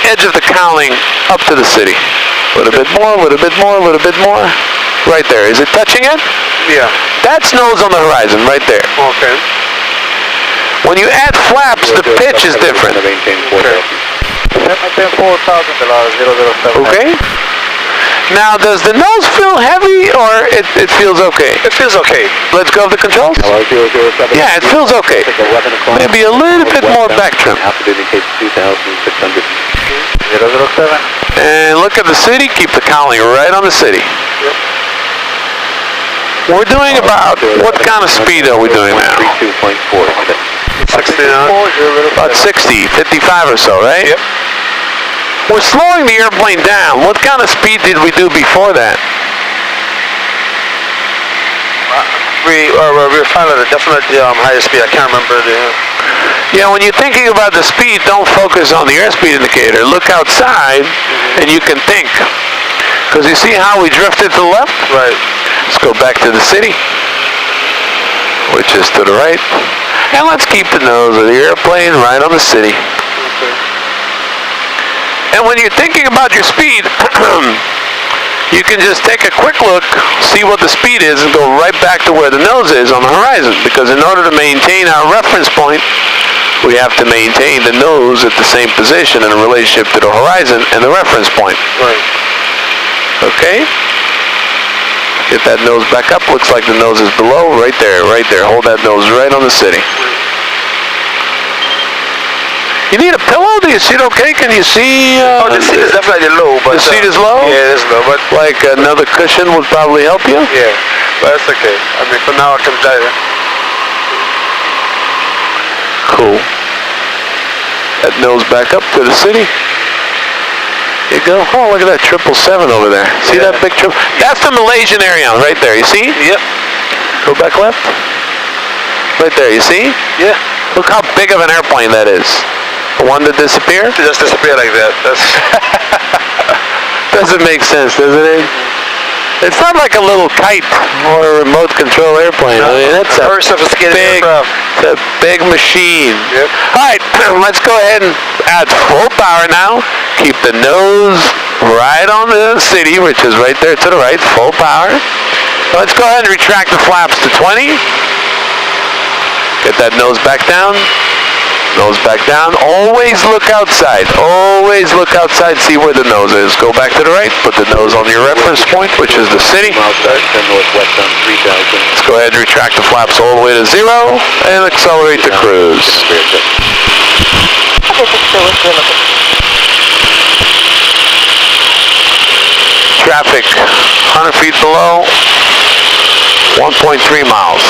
edge of the cowling up to the city. A little bit more, a little bit more, a little bit more. Right there. Is it touching it? Yeah. That's nose on the horizon, right there. Okay. When you add flaps, the pitch is different. Okay. Okay. Now, does the nose feel heavy, or it feels okay? It feels okay. Let's go of the controls. Yeah, it feels okay. Maybe a little bit more back trim. And look at the city. Keep the cowling right on the city. Yep. We're doing about, what kind of speed are we doing now? 60 About 60, 55 or so, right? Yep. We're slowing the airplane down. What kind of speed did we do before that? We're fine at a definitely higher speed. I can't remember the... Yeah, when you're thinking about the speed, don't focus on the airspeed indicator. Look outside, and you can think. Because you see how we drifted to the left? Right. Let's go back to the city, which is to the right. And let's keep the nose of the airplane right on the city. Okay. And when you're thinking about your speed, you can just take a quick look, see what the speed is, and go right back to where the nose is on the horizon. Because in order to maintain our reference point, we have to maintain the nose at the same position in relationship to the horizon and the reference point. Right. Okay? Get that nose back up. Looks like the nose is below. Right there, right there. Hold that nose right on the city. You need a pillow? Do you see it okay? Can you see? The seat is definitely low, but... The seat is low? Yeah, it is low, but... Like another cushion would probably help you? Yeah, but that's okay. I mean, for now I can drive it. Cool. That nose back up to the city. You go. Oh, look at that 777 over there. See that big triple? That's the Malaysian Airline right there. You see? Yep. Go back left. Right there. You see? Yeah. Look how big of an airplane that is. The one that disappeared? It just disappeared like that. That's... Doesn't make sense, doesn't it? It's not like a little kite or a remote control airplane. I mean, that's a very sophisticated big, aircraft. it's a big machine. Yep. All right, let's go ahead and add full power now. Keep the nose right on the city, which is right there to the right, full power. Let's go ahead and retract the flaps to 20. Get that nose back down. Nose back down. Always look outside. Always look outside. See where the nose is. Go back to the right. Put the nose on your reference point, which is the city. Let's go ahead and retract the flaps all the way to 0 and accelerate the cruise. Traffic 100 feet below. 1.3 miles.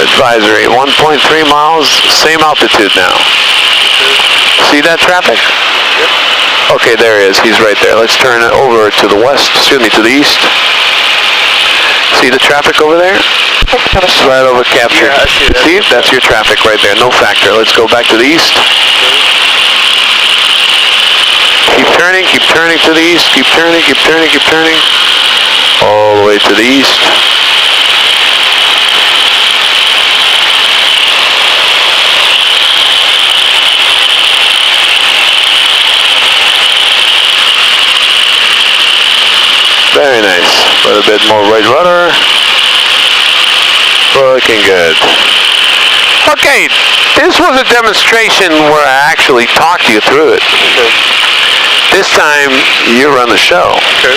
Advisory, 1.3 miles, same altitude now. See that traffic? Okay, there he is. He's right there. Let's turn it over to the west, to the east. See the traffic over there? Right over captured. Yeah, I see that. See? That's your traffic right there. No factor. Let's go back to the east. Keep turning to the east. Keep turning. All the way to the east. Very nice. A little bit more right rudder. Looking good. Okay, this was a demonstration where I actually talked you through it. Okay. This time, you run the show. Okay.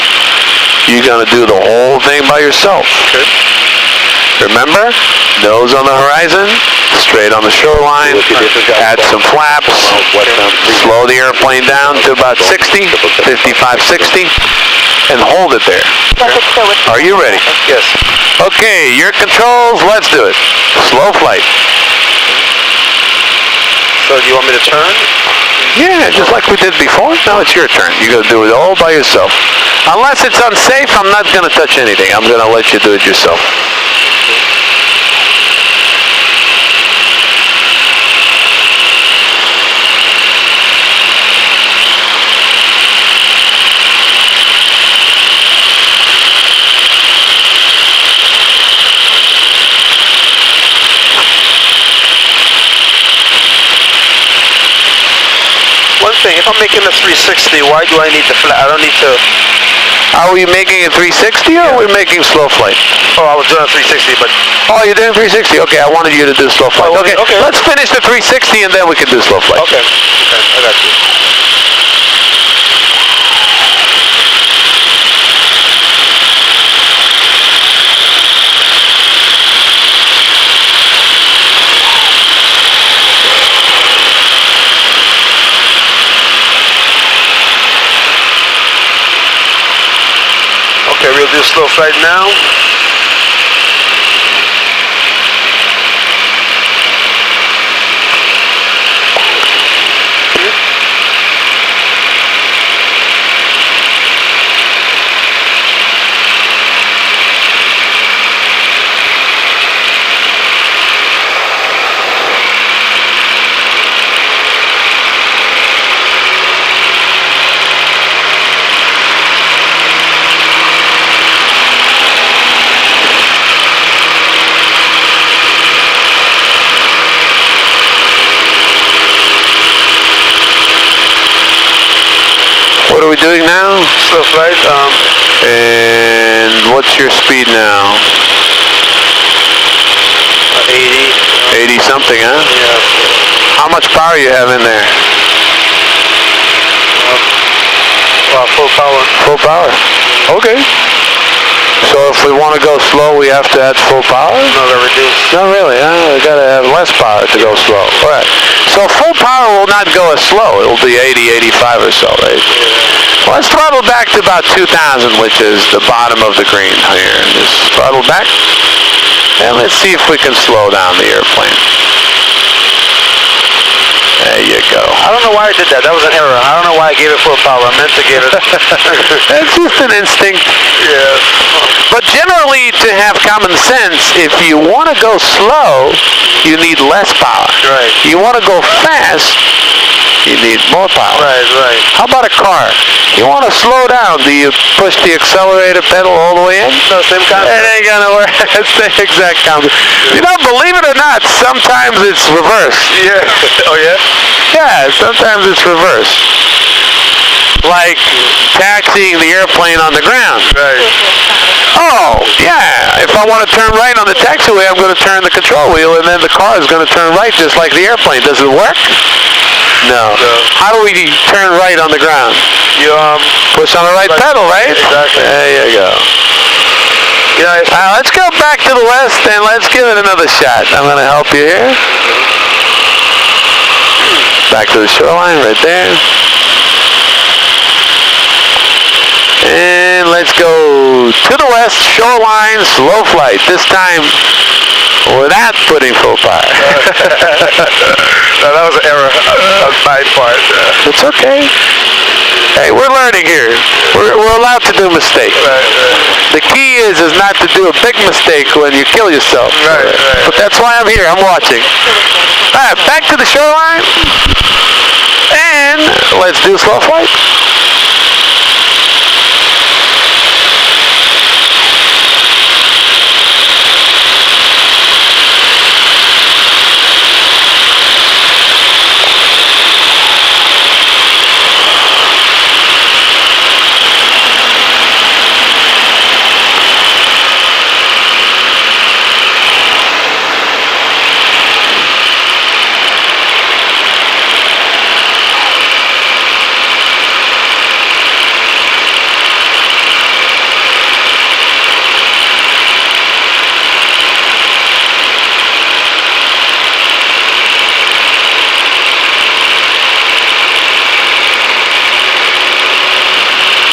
You're going to do the whole thing by yourself. Okay. Remember, nose on the horizon, straight on the shoreline, add some flaps, slow the airplane down to about 60, 55, 60, and hold it there. Are you ready? Yes. Okay, your controls, let's do it. Slow flight. So do you want me to turn? Yeah, just like we did before. Now it's your turn. You're going to do it all by yourself. Unless it's unsafe, I'm not going to touch anything. I'm going to let you do it yourself. if I'm making a 360, why do I need the flat? I don't need to. Are we making it 360 or are we making slow flight? Oh, I was doing a 360, but. Oh, you're doing 360? Okay, I wanted you to do slow flight. Okay, let's finish the 360 and then we can do slow flight. Okay, I got you. Okay, we'll do slow flight now. What are we doing now? Slow flight. And what's your speed now? 80. 80 something, huh? Yeah. How much power you have in there? Full power. Full power. Okay. So if we want to go slow, we have to add full power? No, they're reduced. Not really, huh? We got to have less power to go slow. All right. So full power will not go as slow. It will be 80, 85 or so, right? Well, let's throttle back to about 2,000, which is the bottom of the green here. Just throttle back. And let's see if we can slow down the airplane. There you go. I don't know why I did that. That was an error. I don't know why I gave it full power. I meant to give it. It's just an instinct. Yeah. But generally, to have common sense, if you want to go slow, you need less power. Right. You want to go fast, you need more power. Right. How about a car? You want to slow down, do you push the accelerator pedal all the way in? No, same concept. It ain't gonna work. It's the exact concept. You know, believe it or not, sometimes it's reversed. Yeah. Oh, yeah? Yeah, sometimes it's reversed. Like taxiing the airplane on the ground. Right. Oh, yeah. If I want to turn right on the taxiway, I'm going to turn the control wheel, and then the car is going to turn right just like the airplane. Does it work? No. How do we turn right on the ground? You push on the right pedal, right? Exactly. There you go. Let's go back to the west and let's give it another shot. I'm going to help you here. Back to the shoreline right there. And let's go to the west, shoreline, slow flight. This time without putting full power. No, that was an error on my part. It's okay. Hey, we're learning here. We're allowed to do mistakes. Right. The key is not to do a big mistake when you kill yourself. Right. But that's why I'm here. I'm watching. All right, back to the shoreline. And let's do slow flight.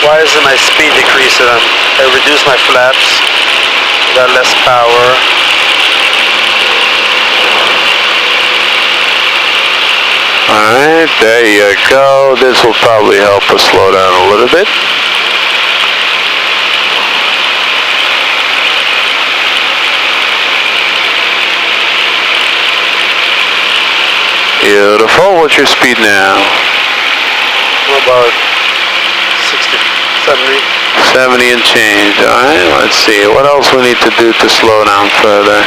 Why isn't my speed decreasing? I reduced my flaps, got less power. Alright, there you go. This will probably help us slow down a little bit. Beautiful. What's your speed now? About 60, 70. 70 and change. Alright, let's see. What else we need to do to slow down further?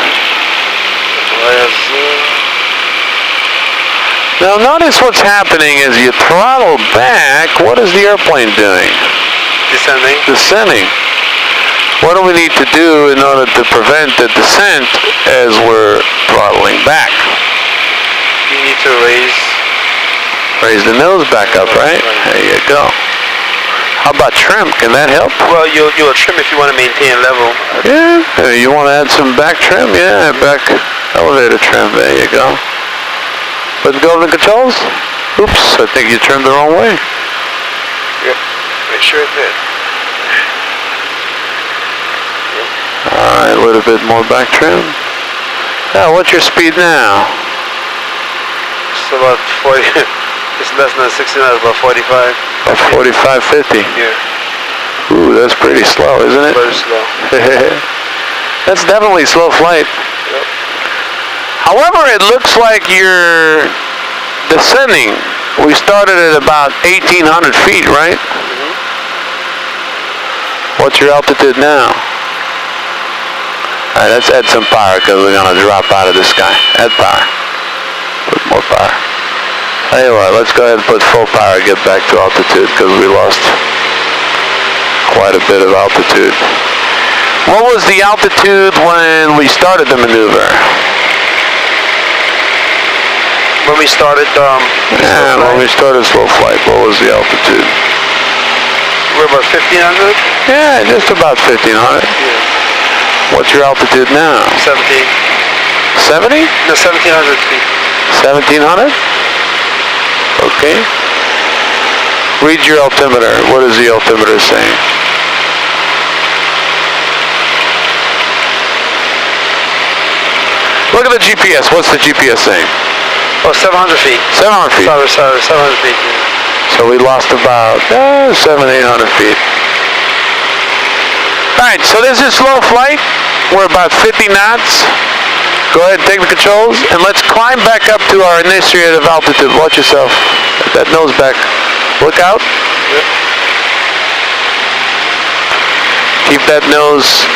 Now notice what's happening as you throttle back. What is the airplane doing? Descending. Descending. What do we need to do in order to prevent the descent as we're throttling back? You need to raise the nose back up, right? There you go. How about trim? Can that help? Well, you'll trim if you want to maintain level. Yeah. You want to add some back trim? Yeah, back elevator trim. There you go. Let's go over the controls. Oops, I think you trimmed the wrong way. Yep. Make sure it did. Alright, a little bit more back trim. Now, what's your speed now? It's about 40. It's less than 60 knots, about 45. About 45, 50. Yeah. Ooh, that's pretty slow, isn't it? Very slow. That's definitely slow flight. Yep. However, it looks like you're descending. We started at about 1,800 feet, right? Mm-hmm. What's your altitude now? Alright, let's add some power because we're going to drop out of the sky. Add power. Put more power. Tell you what, let's go ahead and put full power and get back to altitude because we lost quite a bit of altitude. What was the altitude when we started the maneuver? When we started, when we started slow flight, what was the altitude? We're about 1,500? Yeah, just about 1,500. Yeah. What's your altitude now? 17. 70? No, 1,700 feet. 1,700? Okay. Read your altimeter. What is the altimeter saying? Look at the GPS. What's the GPS saying? Oh, 700 feet. 700 feet. Sorry, 700 feet. Yeah. So we lost about 700, 800 feet. Alright, so this is slow flight. We're about 50 knots. Go ahead and take the controls, and let's climb back up to our initiative altitude. Watch yourself. Get that nose back. Look out. Yep. Keep that nose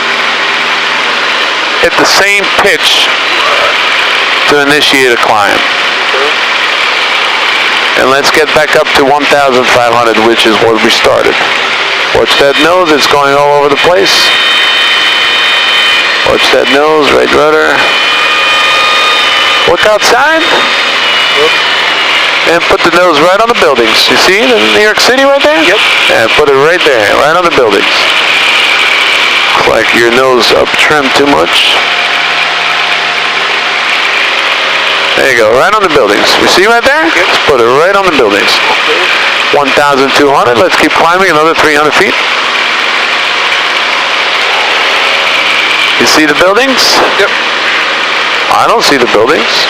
at the same pitch to initiate a climb. Okay. And let's get back up to 1,500, which is what we started. Watch that nose. It's going all over the place. Watch that nose, right rudder. Look outside. Yep. And put the nose right on the buildings. You see it in New York City right there? Yep. And put it right there, right on the buildings. Looks like your nose up trimmed too much. There you go, right on the buildings. You see right there? Yep. Let's put it right on the buildings. Okay. 1,200. Let's keep climbing another 300 feet. You see the buildings? Yep. I don't see the buildings.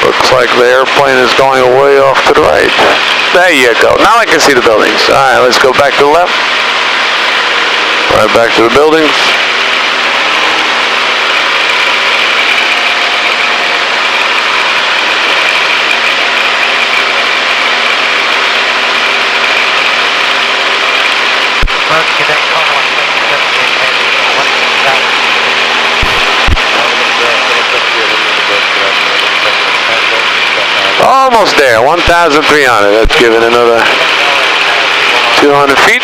Looks like the airplane is going way off to the right. There you go. Now I can see the buildings. All right, let's go back to the left. Right back to the buildings. Almost there, 1,300. That's giving another 200 feet.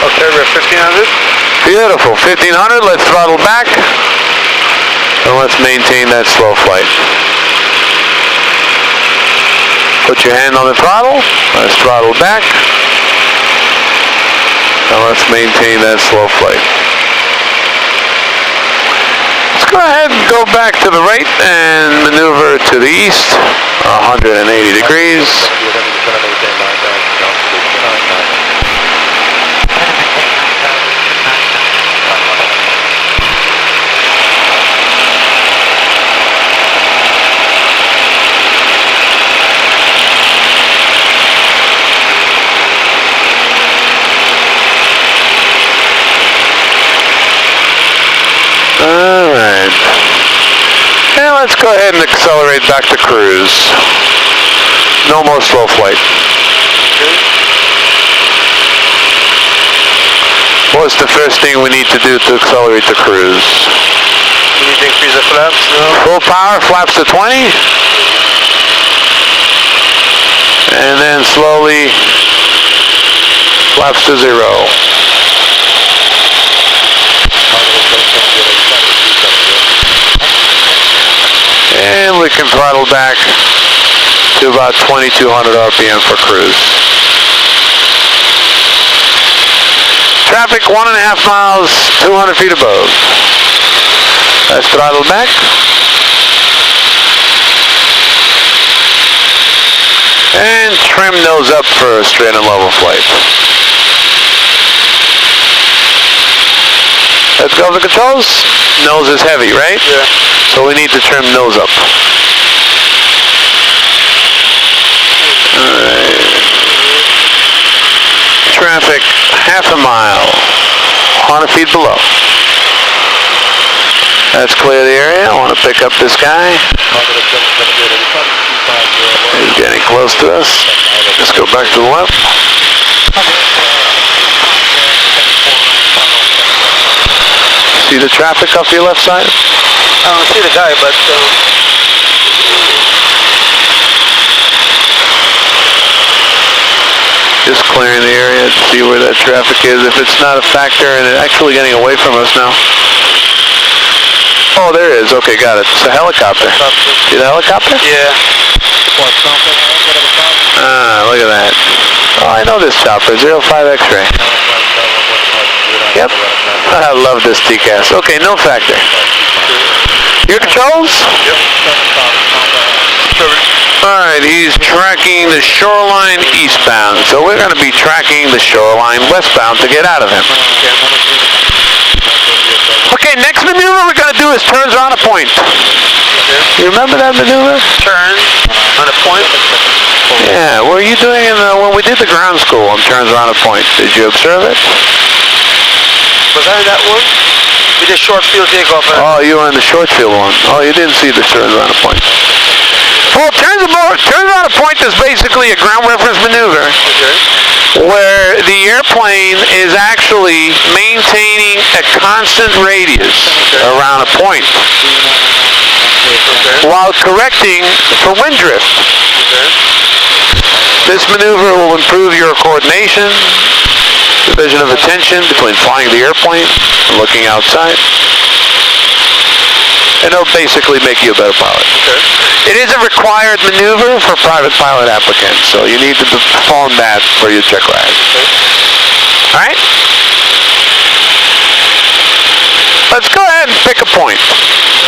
Okay, we're 1,500. Beautiful, 1,500. Let's throttle back. And let's maintain that slow flight. Put your hand on the throttle. Let's throttle back. And let's maintain that slow flight. Let's go ahead and go back to the right and maneuver to the east, 180 degrees. Alright. And let's go ahead and accelerate back to cruise. No more slow flight. What's the first thing we need to do to accelerate the cruise? You need to increase the flaps, no? Full power, flaps to 20. And then slowly flaps to 0. And we can throttle back to about 2200 RPM for cruise. Traffic 1.5 miles, 200 feet above. Let's throttle back. And trim nose up for a straight and level flight. Let's go to the controls. Nose is heavy, right? Yeah. So we need to trim nose up. Alright. Traffic, 1/2 mile, 100 feet below. Let's clear the area. I want to pick up this guy. He's getting close to us. Let's go back to the left. See the traffic off your left side? I don't see the guy, but... Just clearing the area to see where that traffic is. If it's not a factor and it's actually getting away from us now. Oh, there it is. Okay, got it. It's a helicopter. See the helicopter? Yeah. Ah, look at that. Oh, I know this chopper. 05 X-ray. Yep. I love this TCAS. Okay, no factor. Your controls? Yep. Alright, he's tracking the shoreline eastbound. So we're going to be tracking the shoreline westbound to get out of him. Okay, next maneuver we're going to do is turns around a point. You remember that maneuver? Turn on a point? Yeah, what were you doing when we did the ground school on turns around a point? Did you observe it? Was I in that one? We did short field takeoff. Oh, you were in the short field one. Oh, you didn't see the turns around a point. Well, turns around a point is basically a ground reference maneuver where the airplane is actually maintaining a constant radius around a point while correcting for wind drift. This maneuver will improve your coordination, division of attention between flying the airplane and looking outside. And it'll basically make you a better pilot. It is a required maneuver for private pilot applicants, so you need to perform that for your check ride. Alright? Let's go ahead and pick a point.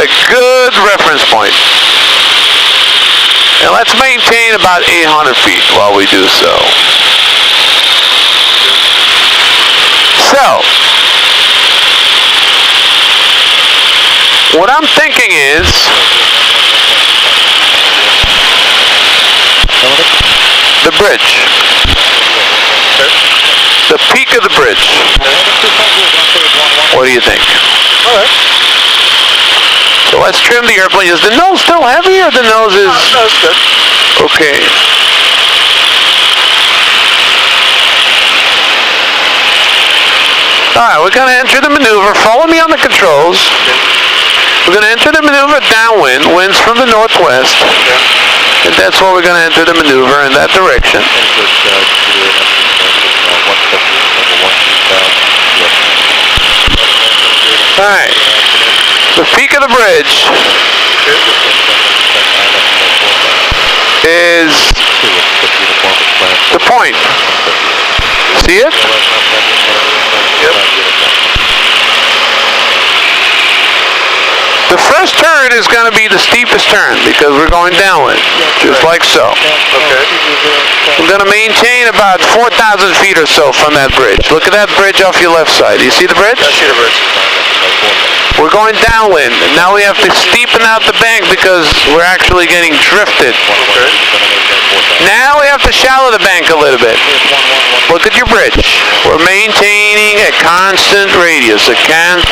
A good reference point. And let's maintain about 800 feet while we do so. So, what I'm thinking is, the bridge. The peak of the bridge. What do you think? Alright. So let's trim the airplane. Is the nose still heavy or the nose is... No, it's good. Okay. Alright, we're going to enter the maneuver. Follow me on the controls. We're going to enter the maneuver downwind, winds from the northwest. And that's where we're going to enter the maneuver in that direction. Alright. The peak of the bridge is the point. See it? Yep. The first turn is going to be the steepest turn because we're going downwind, just like so. Okay. We're going to maintain about 4,000 feet or so from that bridge. Look at that bridge off your left side. Do you see the bridge? I see the bridge. We're going downwind, and now we have to steepen out the bank because we're actually getting drifted. Okay. Now we have to shallow the bank a little bit. Look at your bridge. We're maintaining a constant radius, a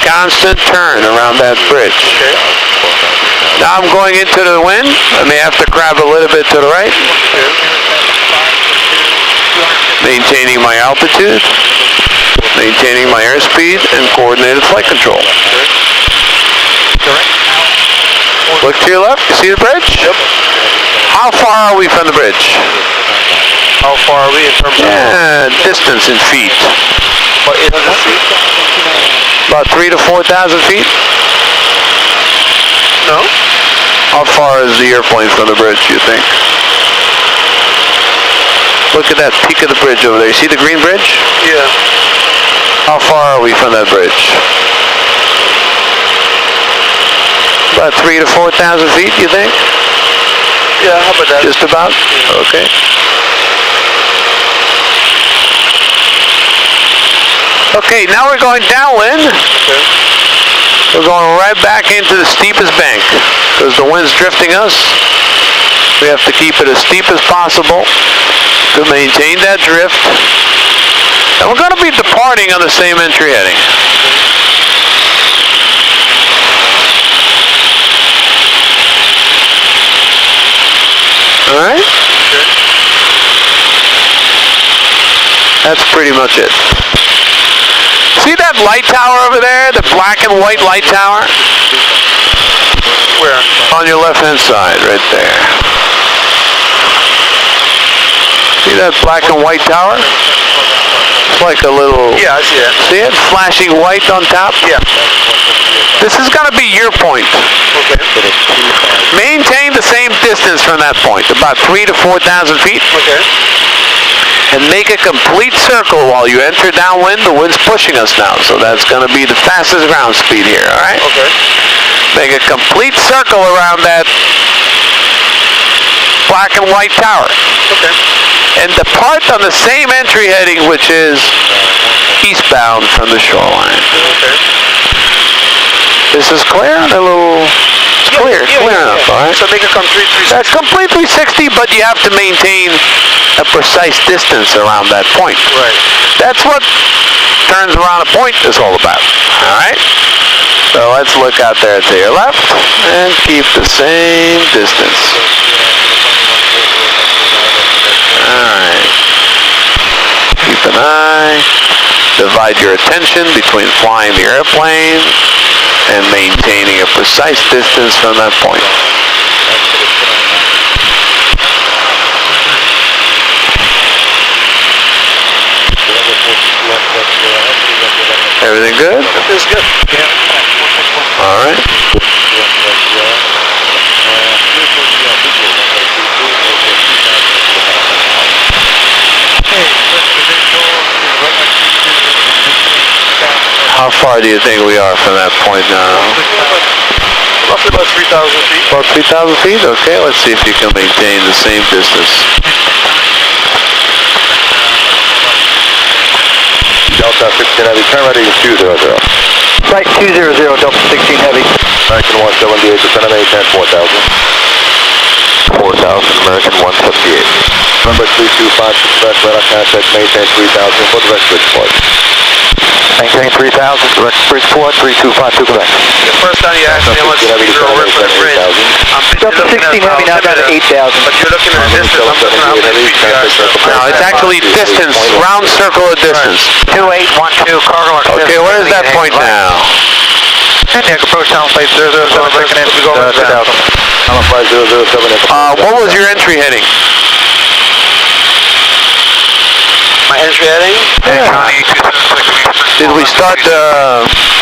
constant turn around that bridge. Okay. Now I'm going into the wind. I may have to crab a little bit to the right. Okay. Maintaining my altitude, maintaining my airspeed, and coordinated flight control. Look to your left. You see the bridge? Yep. How far are we from the bridge? How far are we in terms of? Distance in feet. About 800 feet? About 3,000 to 4,000 feet. No. How far is the airplane from the bridge, do you think? Look at that peak of the bridge over there. You see the green bridge? Yeah. How far are we from that bridge? About 3,000 to 4,000 feet, you think? Yeah, how about that? Just about? Okay. Okay, now we're going downwind. Okay. We're going right back into the steepest bank because the wind's drifting us. We have to keep it as steep as possible to maintain that drift. And we're going to be departing on the same entry heading. Alright? Okay. That's pretty much it. See that light tower over there? The black and white light tower? Where? On your left-hand side, right there. See that black and white tower? It's like a little... Yeah, I see it. See it? Flashing white on top? Yeah. This is going to be your point. Okay. Maintain the same distance from that point, about 3,000 to 4,000 feet. Okay. And make a complete circle while you enter downwind. The wind's pushing us now, so that's going to be the fastest ground speed here, all right? Okay. Make a complete circle around that black and white tower. Okay. And depart on the same entry heading, which is eastbound from the shoreline. Okay. This is clear? A little... It's clear. Clear enough, all right? So make it come 360. That's complete 360, but you have to maintain a precise distance around that point. Right. That's what turns around a point is all about. All right? So let's look out there to your left and keep the same distance. All right. Keep an eye. Divide your attention between flying the airplane and maintaining a precise distance from that point. Everything good? Everything's good. Yeah. All right. How far do you think we are from that point now? Roughly about 3,000 feet. About 3,000 feet? Okay, let's see if you can maintain the same distance. Delta 16 Heavy, turn ready 200. Right 200, Delta 16 Heavy. American 178, descend on 810, 4,000. 4,000, American 178. Number 325, express radar contact, maintain 3,000 for direct bridgeport. Maintain 3,000, direct bridgeport, 3252 Quebec. The first time you asked me how much speed we were for the bridge, I'm Delta 16 Heavy, now down to 8,000. But you're looking at distance, I'm looking at how many feet we are. No, it's actually distance, round circle of distance. 2812, cargo. Okay, where is that point now? And the approach down plate 007, breaking in, we go over 2,000. I'm a 5007. What was your entry heading? My entry heading? Did we start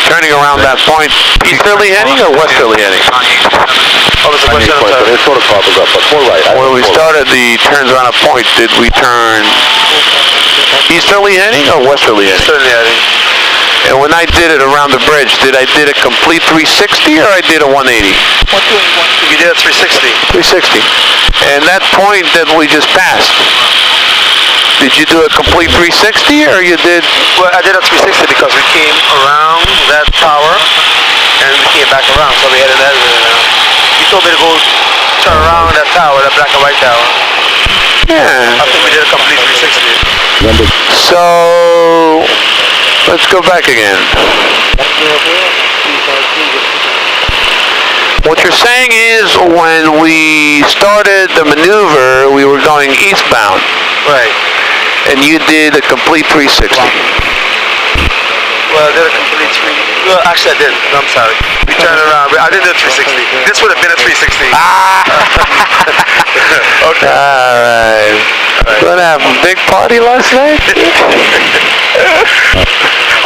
turning around that point easterly heading or westerly heading? What was the question? I'm sorry. It sort of popped up, but 4 right. When we started the turns around a point, did we turn easterly heading or westerly heading? Easterly heading. And when I did it around the bridge, did I did a complete 360 or I did a 180? You did a 360. 360. And that point that we just passed, Did you do a complete 360 or you did? Well, I did a 360 because we came around that tower and we came back around, so we headed that way now. He told me to go turn around that tower, that black and white tower. Yeah. I think we did a complete 360. So let's go back again. What you're saying is when we started the maneuver, we were going eastbound. Right. And you did a complete 360. Well, I did a complete 360. Well, actually I didn't. No, I'm sorry. We turned around. I didn't do a 360. This would have been a 360. Okay. All right. Gonna have a big party last night?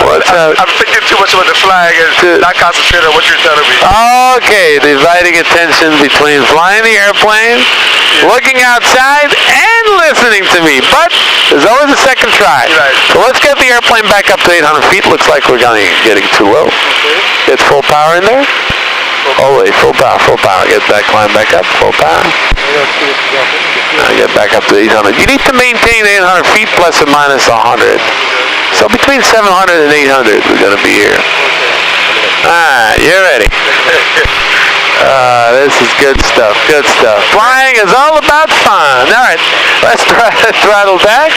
What's up? I'm thinking too much about the flag and not concentrating on what you're telling me. Okay, dividing attention between flying the airplane, looking outside, and listening to me. But there's always a second try. Right. So let's get the airplane back up to 800 feet. Looks like we're getting too low. Get full power in there. Oh wait, full power. Get that climb back up, full power. Now get back up to 800. You need to maintain 800 feet plus or minus 100. So between 700 and 800, we're going to be here. Alright, you're ready. This is good stuff, Flying is all about fun. Alright, let's throttle back.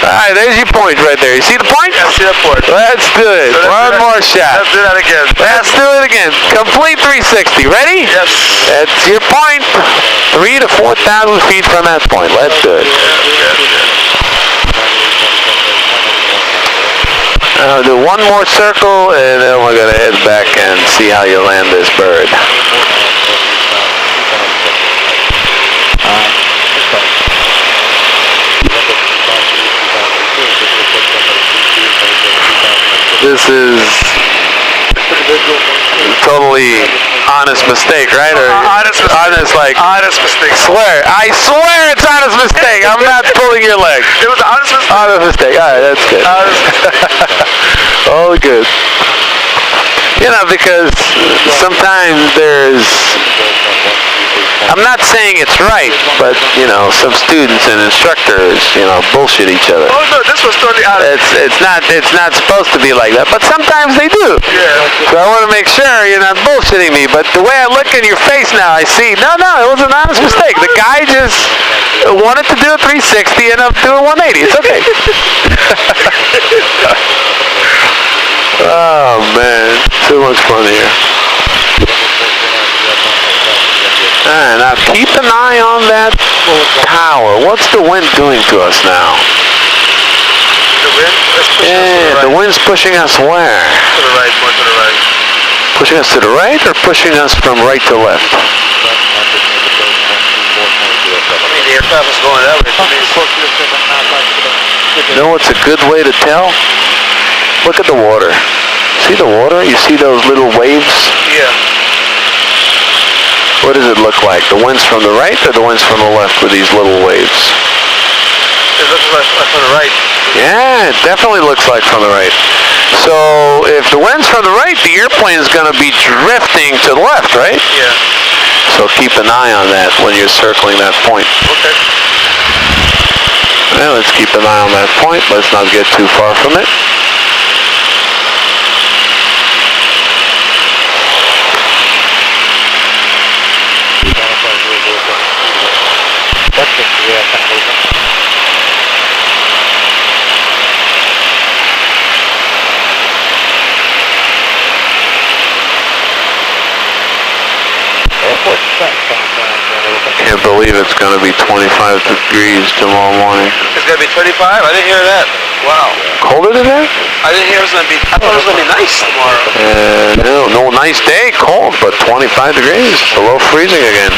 Alright, there's your point right there. You see the point? I see that point. Let's do it. So One more shot. Let's do that again. Let's do it again. Complete 360. Ready? Yes. That's your point. 3,000 to 4,000 feet from that point. Let's do it. I'll do one more circle and then we're going to head back and see how you land this bird. This is totally honest mistake, right? Or honest mistake. Honest mistake. I swear it's honest mistake. I'm not pulling your leg. It was an honest mistake. Honest mistake. All right, that's good. All good. You know, because sometimes I'm not saying it's right, but, you know, some students and instructors, bullshit each other. Oh, no, this was totally honest. It's not supposed to be like that, but sometimes they do. Yeah. So I want to make sure you're not bullshitting me, but the way I look in your face now, I see, no, it was an honest mistake. The guy just wanted to do a 360 and up to a 180. It's okay. Oh, man. Too much fun here. Alright, now keep an eye on that tower. What's the wind doing to us now? The wind? The wind's pushing us where? To the right, more to the right. Pushing us to the right or pushing us from right to left? I mean, the aircraft is going that way. You know what's a good way to tell? Look at the water. See the water? You see those little waves? Yeah. What does it look like? The wind's from the right or the wind's from the left with these little waves? It looks like from the right. Yeah, it definitely looks like from the right. So if the wind's from the right, the airplane's going to be drifting to the left, right? Yeah. So keep an eye on that when you're circling that point. Okay. Well, let's keep an eye on that point. Let's not get too far from it. Can't believe it's going to be 25 degrees tomorrow morning. It's going to be 25? I didn't hear that. Wow. Colder than that? I didn't hear it was going to be, I thought it was going to be nice tomorrow. No, nice day, cold, but 25 degrees, below freezing again.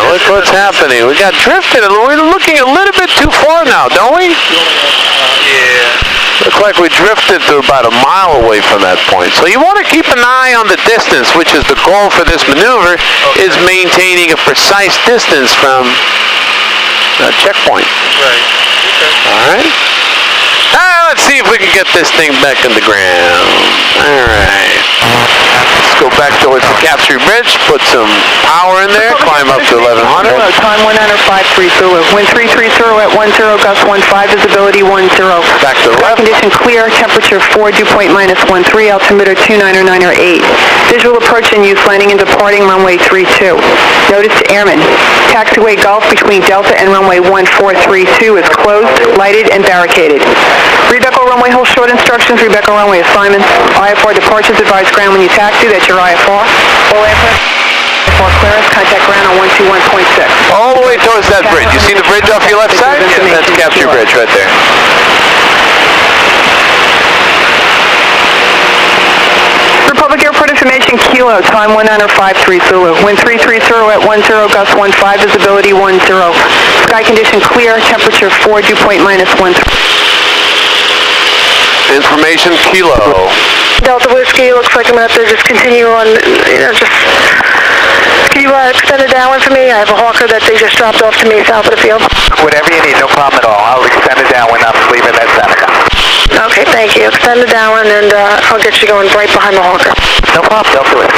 Look what's happening. We got drifted. We're looking a little bit too far now, don't we? Yeah. Looks like we drifted to about a mile away from that point. So you want to keep an eye on the distance, which is the goal for this maneuver, is maintaining a precise distance from that checkpoint. Right. Okay. All right. Now let's see if we can get this thing back in the ground. All right. Let's go back towards the capture your bridge, put some power in there, climb up to 1100. Time 195.3 Zulu. Wind 330 at 10, gust 15, visibility 10. Back to the Sky left. condition clear, temperature 4, dew point -13, altimeter 299.8. Visual approach and use landing and departing runway 32. Notice to airmen. Taxiway Gulf between Delta and runway 1432 is closed, lighted, and barricaded. Rebecca runway hold short instructions, Rebecca runway assignments. IFR departures, advise ground when you taxi, that's your IFR. All aircraft for clearance, contact ground on 121.6. All the way towards that bridge. You see the bridge off your left side? Yeah, that's capture your bridge right there. Republic Airport information, Kilo, time 195.3 Zulu. Wind 330 at 10, gust 15, visibility 10. Sky condition clear, temperature 4, dew point -13. Information, Kilo. Delta Whiskey, looks like I'm going to have to just continue on, can you extend it downwind for me? I have a Hawker that they just dropped off to me south of the field. Whatever you need, no problem at all. I'll extend it down when I'm leaving that Seneca. Okay, thank you. Extend it downwind and I'll get you going right behind the Hawker. No problem, don't do it.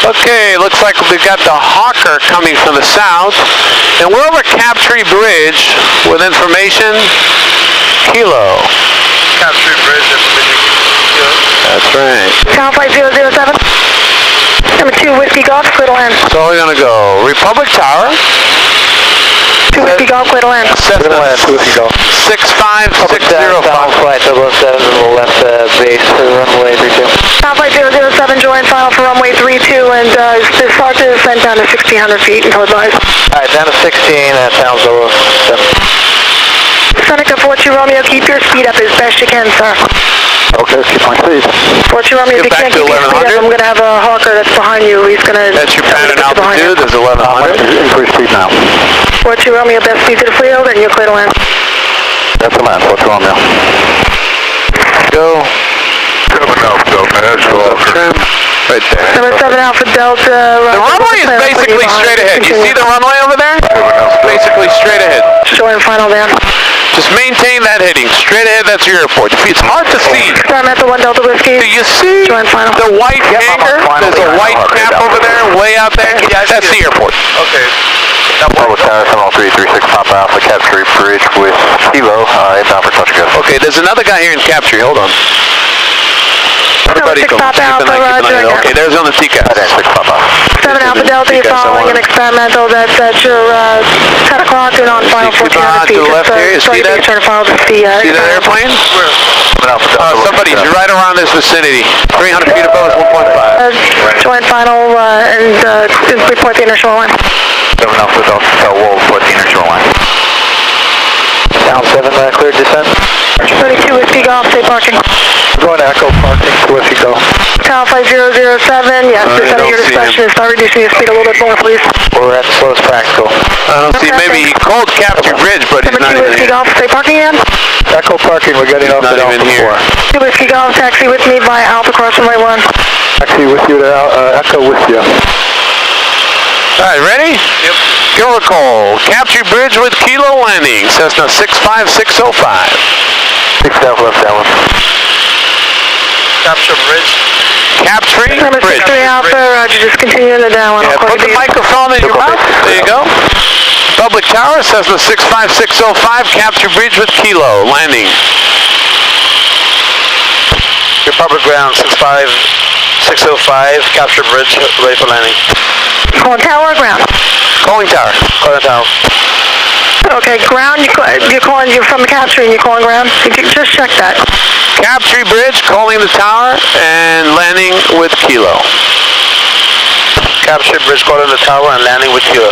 Okay, looks like we got the Hawker coming from the south. And we're over Captree Bridge with information, Kilo. Capture bridge, information. That's right. Town Flight 007. Number 2, Whiskey Golf, clear to land. So we're going to go Republic Tower. 2 Whiskey Golf, clear to land. Cessna 6565. Flight 007 will left base to runway 32. Town Flight 007, join final for runway 32 and the start to descent down to 1,600 feet until advised. Alright, down to 16, sounds 07. Seneca 42 Romeo, keep your speed up as best you can, sir. Okay, keep my speed. 42 Romeo, if you Get back can't to keep your speed up, 1100. I'm going to have a Hawker that's behind you. He's going to... That's your pattern altitude, there's 1100. Increase speed now. 42 Romeo, best speed to the field, and you're clear to land. That's the man, what's wrong now? Go. Coming out, Delta, Trim. Right there. Number 7 Alpha Delta. The runway is basically straight ahead. You see the runway over there? Basically straight ahead. Join final down. Just maintain that heading. Straight ahead, that's your airport. It's hard to see. Experimental 1 Delta Whiskey. Do you see Join final. the white hangar? There's a white cap over there, way out there. That's the airport. Okay. Public Tower, 7336, Papa Alpha, Capture Bridge with Kilo, inbound for touch and go. Okay, there's another guy here in Capture. Hold on. Everybody Six come. Papa Keep Alpha, an eye, Roger, keep an eye. Okay, there's on the TCAS. 6 Papa. 7 Alpha Delta, you're following an experimental that's at your 10 o'clock and on final Keep an eye 1,400 to feet. the left here. You see that? Trying to follow the See that airplane? Somebody's right around this vicinity. 300 feet above is 1.5. Join final and report the inner shoreline. 7 Alpha Delta, Wolf, 14 inner shoreline. Down 7, clear descent. 32 Whiskey Golf, stay parking. Going to Echo Parking, Whiskey Go. Town Flight 007, yes, descend at your don't see discretion. Start reducing your speed a little bit more, please. We're at the slowest practical. I don't see. Maybe he called Capture Bridge, but he's Number not 2 even Whiskey here. Golf, stay parking again. Echo Parking, we're getting off Not at even Alpha here. 2 4. Whiskey Golf, taxi with me by Alpha Cross runway 1. Taxi with you to Echo with you. All right, ready? Yep. Give her a call. Capture Bridge with Kilo landing. Cessna 65605. 6 Alpha left downwind. Capture bridge. Capturing Number Bridge. 63 Alpha, Roger, just continue in the downwind. Yeah, put the microphone in your mouth. There you go. Public Tower, Cessna 65605. Capture Bridge with Kilo landing. Republic ground, 65605, capture bridge, ready for landing. Calling tower or ground? Calling Tower. Calling tower. Okay, ground, you're from the capture and you're calling ground? Just check that. Capture Bridge, calling the tower, and landing with Kilo. Capture bridge, calling the tower and landing with Kilo.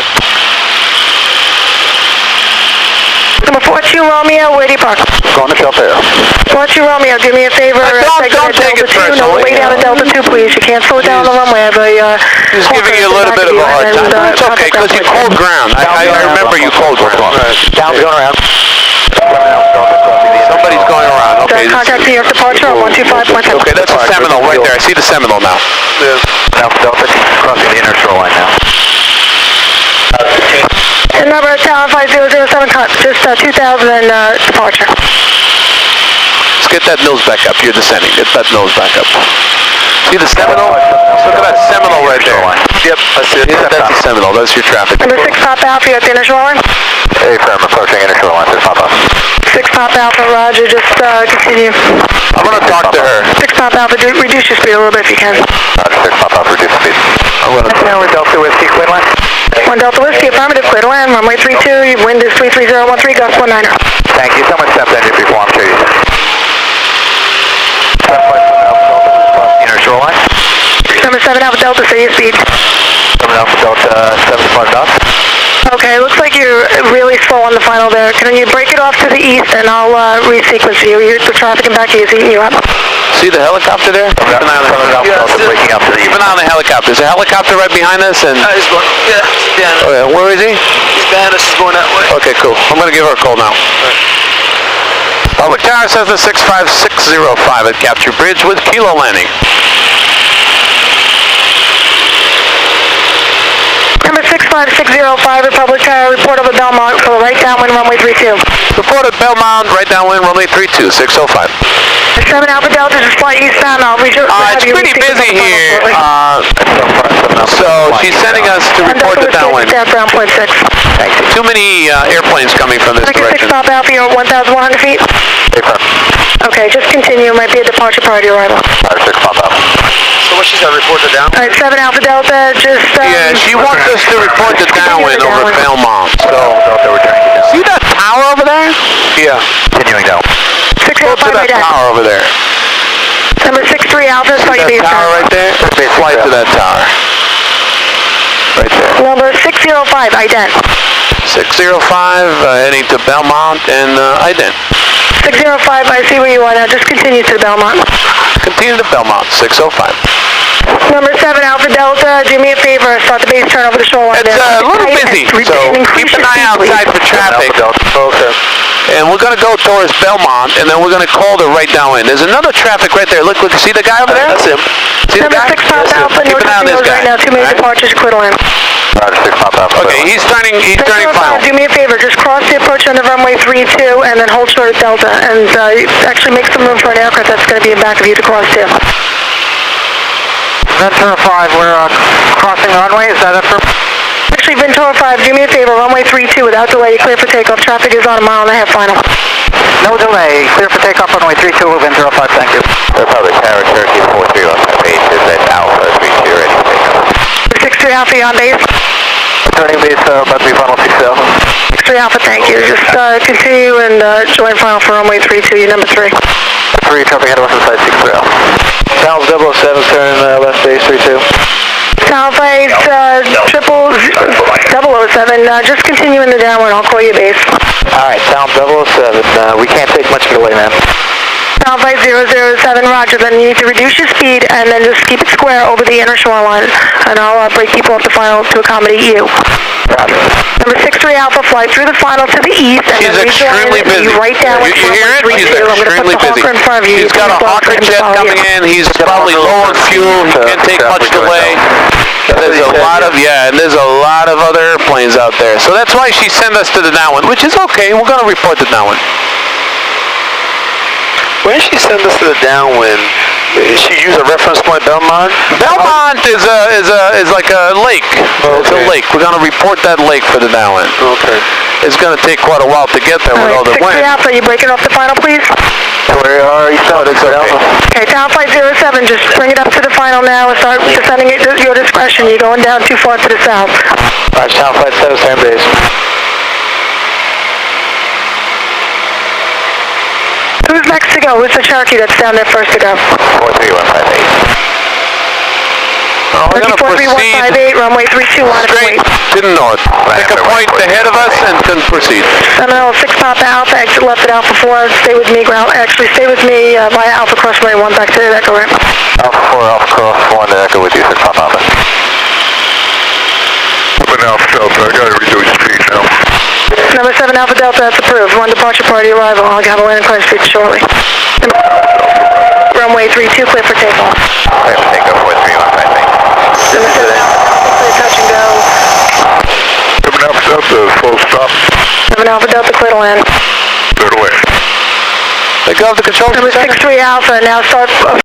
Number 42 Romeo, where do you park? Going to Delta Air. 42 Romeo, do me a favor. Don't take it Delta 2. No, personally. way down to Delta 2, please. You can't slow it down on the runway. I have a He's giving you a little bit of a hard time. But it's okay, because you called ground. I remember you called ground. Down, going around. Somebody's going around. Okay. Contact New York departure on 125.7. Okay, that's a Seminole right there. I see the Seminole now. Alpha Delta, crossing the inner shoreline now. And number Tower 5007, just 2000 departure. Get that nose back up. You're descending. Get that nose back up. See the Seminole? Look at that Seminole right there. Yep, I see it. Yeah, that's a Seminole. That's your traffic. Number 6 Papa Alpha, you're at the inner shoreline. Hey, firm, approaching inner shoreline, 6 Papa. 6 Papa Alpha, roger, just continue. I'm going to talk to her. 6 Papa Alpha, reduce your speed a little bit if you can. Roger, 6 Papa, reduce speed. I'm going to talk. Now we're Delta Whiskey, clear to land. 1 Delta Whiskey, affirmative, clear to land, runway 32, wind is 33013, gust 19er. Thank you. Someone stepped engine before I'm sure you did. Inner shoreline. Number 7 Alpha Delta, say your speed. 7 Alpha Delta, 75 knots. Okay, looks like you're really slow on the final there. Can you break it off to the east and I'll resequence you? The traffic in back of you is eating you up. See the helicopter there? Keep an eye on the helicopter. Breaking up to the Keep an eye on the helicopter. There's a helicopter right behind us and... He's going, yeah, he's behind us. Oh yeah, where is he? He's behind us, he's going that way. Okay, cool. I'm going to give her a call now. Public Tower Cessna 65605 at Capture Bridge with Kilo landing. Number 65605, Republic Tower, report over Belmont for right downwind runway 32. Report at Belmont, right downwind, runway 32, 605. 7 Alpha Delta, just fly eastbound. I'll reach out. It's pretty busy here. So she's sending us to report the downwind. Ground point 6. Too many airplanes coming from this direction. 6 Papa Alpha, you're at 1,100 feet. Okay, just continue. Might be a departure prior to arrival. 6 Papa. So what, she's got to report the down? Alright, 7 Alpha Delta, just... Yeah, she wants us to report the downwind over Belmont. So, see that tower over there? Yeah. Continuing down. 605 to that tower over there. Number 63 Alpha, start your That base tower turn. right there? Fly to that tower. Right there. Number 605, ident. 605, heading to Belmont and ident. 605, I see where you are now. Just continue to the Belmont. Continue to Belmont, 605. Number 7 Alpha Delta, do me a favor, start the base turn over the shoreline. It's a little busy, so keep an eye outside for traffic. Okay. And we're going to go towards Belmont, and then we're going to call the right downwind. There's another traffic right there. Look, see the guy over there? That's him. See the Number guy? 6 Papa Alpha, Keep north an eye on this of guy. right now, 2 minute departures, clear to land. Roger, 6 Papa. Okay, he's turning 605, final. do me a favor, just cross the approach on the runway 32 and then hold short at Delta, and actually make some room for an aircraft that's going to be in back of you to cross to. Ventura 5, we're crossing the runway. Is that it for... Actually, Ventura 5, do me a favor, runway 32 without delay, clear for takeoff. Traffic is on 1.5 miles final. No delay. Clear for takeoff, runway 32, Ventura 5, thank you. Republic Tower, Cherokee 4315 base is at Alpha 32 ready to take off. 63 Alpha, you on base? Returning base, about to be final 6 Alpha. 63 Alpha, thank you. Just continue and join final for runway 32, you number 3. 3, traffic head west side 6 Alpha. Sounds 007, turn left base 32. South base, 007, just continue in the downwind, I'll call you base. Alright, sound 007, we can't take much of the way, man. South base 007, roger, then you need to reduce your speed and then just keep it square over the inner shoreline, and I'll break people off the final to accommodate you. Roger. Number 63 Alpha, fly through the final to the east, and She's then extremely busy. you right down with You hear it? She's extremely busy. In front of you. He's got a Hawker jet coming in. He's probably low on fuel. He can't take much delay. There's a lot of, and there's a lot of other airplanes out there. So that's why she sent us to the downwind, which is okay. We're going to report the downwind. When she send us to the downwind, she use a reference point, Belmont? Belmont is like a lake. It's a lake. We're going to report that lake for the downwind. Okay. It's going to take quite a while to get there with all the 63 wind. Alpha, you breaking off the final, please? Where are you? It's okay. Okay, down flight 07, just bring it up to the final now and start descending it at your discretion. You're going down too far to the south. Alright, sound flight 7, turn base. Who's next to go? Who's the Cherokee that's down there first to go? 43158. We're going to proceed 43158, runway 32, line of straight point. to the north. Pick a point ahead of us and can proceed. Seminole 6 Papa Alpha, exit left at Alpha 4, stay with me, ground, actually stay with me via Alpha Cross Runway 1 back to the Echo ramp. Alpha 4, Alpha Cross 1 to Echo with you, 6 Papa Alpha. Alpha Delta, I gotta reduce speed now. Number 7 Alpha Delta, that's approved. 1 departure party arrival. I'll have a landing clearance for you shortly. Runway 32, clear for takeoff. Clear for takeoff, 43158. Number 7 Alpha, clear touch and go. 7 Alpha Delta, full stop. 7 Alpha Delta, clear to land. Clear away. Let go of the control Number center. 63 Alpha, now start